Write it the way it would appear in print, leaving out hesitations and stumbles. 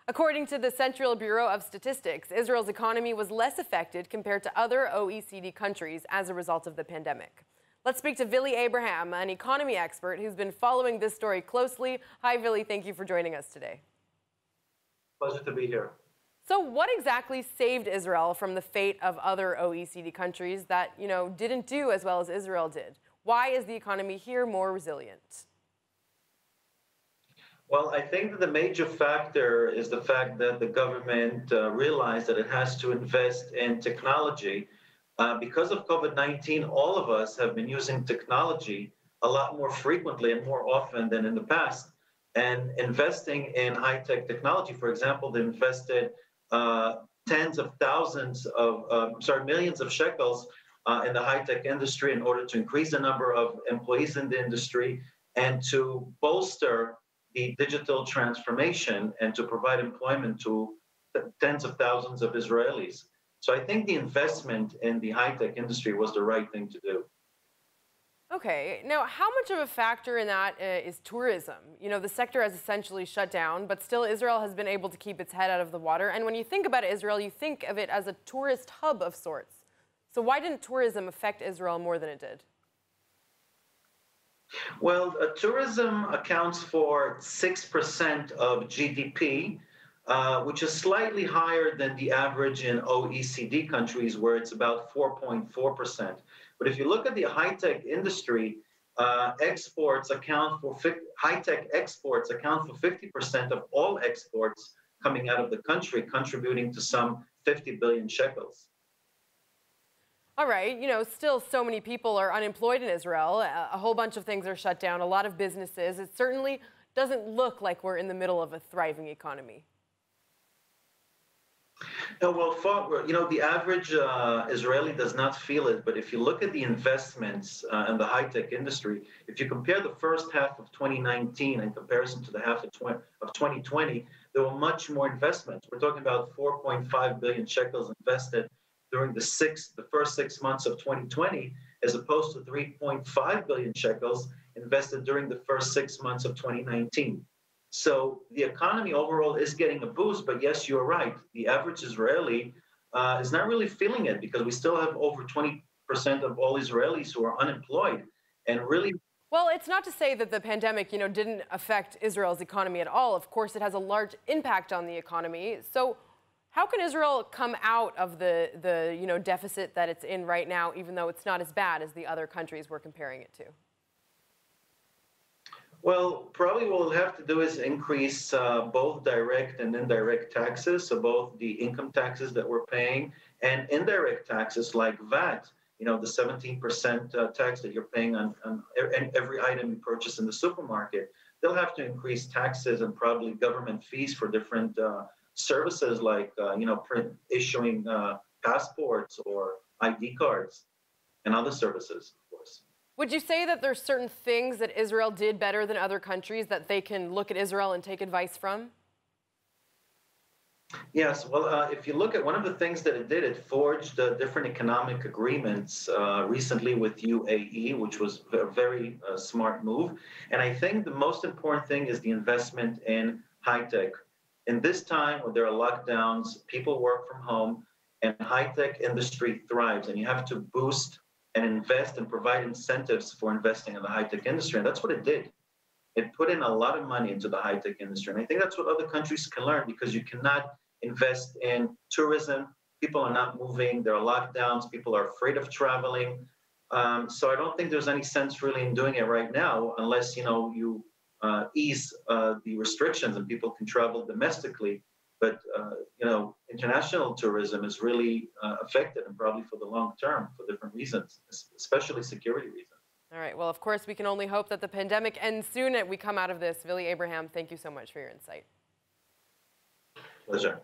According to the Central Bureau of Statistics, Israel's economy was less affected compared to other OECD countries as a result of the pandemic. Let's speak to Vili Abraham, an economy expert who's been following this story closely. Hi, Vili. Thank you for joining us today. Pleasure to be here. So what exactly saved Israel from the fate of other OECD countries that, didn't do as well as Israel did? Why is the economy here more resilient? Well, I think that the major factor is the fact that the government realized that it has to invest in technology. Because of COVID-19, all of us have been using technology a lot more frequently and more often than in the past. And investing in high-tech technology, for example, they invested millions of shekels in the high-tech industry in order to increase the number of employees in the industry and to bolster the digital transformation and to provide employment to tens of thousands of Israelis. So I think the investment in the high-tech industry was the right thing to do. Okay. Now, how much of a factor in that is tourism? The sector has essentially shut down, but still Israel has been able to keep its head out of the water. And when you think about Israel, you think of it as a tourist hub of sorts. So why didn't tourism affect Israel more than it did? Well, tourism accounts for 6% of GDP, which is slightly higher than the average in OECD countries, where it's about 4.4%. But if you look at the high-tech industry, high-tech exports account for 50% of all exports coming out of the country, contributing to some 50 billion shekels. All right, still so many people are unemployed in Israel. A whole bunch of things are shut down, a lot of businesses. It certainly doesn't look like we're in the middle of a thriving economy. No, well, the average Israeli does not feel it, but if you look at the investments in the high-tech industry, if you compare the first half of 2019 in comparison to the half of 2020, there were much more investments. We're talking about 4.5 billion shekels invested during the first 6 months of 2020, as opposed to 3.5 billion shekels invested during the first 6 months of 2019. So the economy overall is getting a boost, but yes, you're right. The average Israeli is not really feeling it because we still have over 20% of all Israelis who are unemployed. And really, well, it's not to say that the pandemic, didn't affect Israel's economy at all. Of course, it has a large impact on the economy. So how can Israel come out of the deficit that it's in right now, even though it's not as bad as the other countries we're comparing it to? Well, probably what we'll have to do is increase both direct and indirect taxes, so both the income taxes that we're paying and indirect taxes like VAT, the 17% tax that you're paying on every item you purchase in the supermarket. They'll have to increase taxes and probably government fees for different services like, issuing passports or ID cards and other services, of course. Would you say that there's certain things that Israel did better than other countries that they can look at Israel and take advice from? Yes, well, if you look at one of the things that it did, it forged different economic agreements recently with UAE, which was a very smart move. And I think the most important thing is the investment in high-tech. In this time when there are lockdowns, people work from home, and high-tech industry thrives, and you have to boost and invest and provide incentives for investing in the high-tech industry. And that's what it did. It put in a lot of money into the high-tech industry. And I think that's what other countries can learn, because you cannot invest in tourism. People are not moving. There are lockdowns. People are afraid of traveling. So I don't think there's any sense really in doing it right now, unless, you ease the restrictions and people can travel domestically. But, international tourism is really affected, and probably for the long term for different reasons, especially security reasons. All right. Well, of course, we can only hope that the pandemic ends soon and we come out of this. Vili Abraham, thank you so much for your insight. Pleasure.